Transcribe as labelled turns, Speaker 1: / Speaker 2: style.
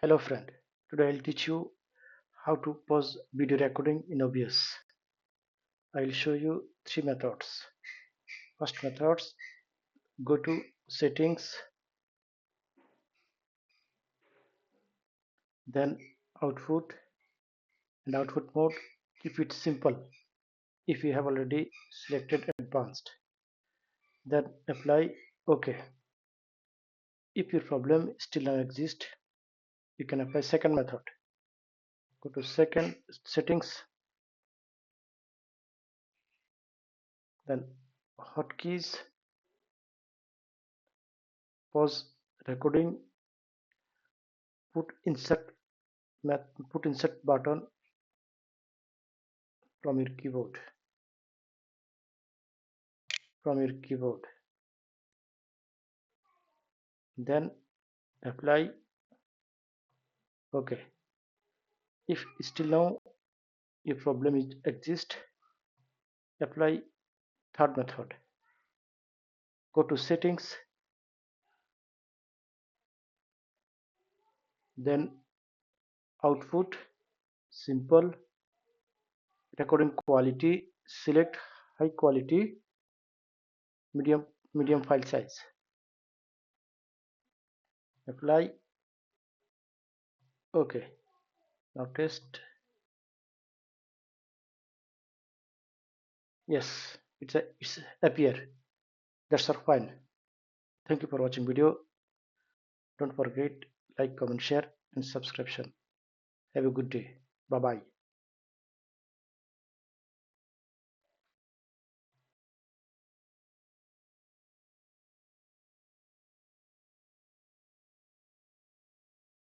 Speaker 1: Hello friend, today I'll teach you how to pause video recording in OBS. I'll show you three methods. First methods, go to settings, then output and output mode. Keep it simple if you have already selected advanced. Then apply OK. If your problem still exists, you can apply second method. Go to second settings, then hotkeys, pause recording, put insert button from your keyboard. Then apply OK. If still now your problem exists, apply third method. Go to settings, then output, simple, recording quality, select high quality, medium file size. Apply OK. Now test. Yes, it's appear. That's our file. Thank you for watching video. Don't forget like, comment, share and subscription. Have a good day. Bye bye.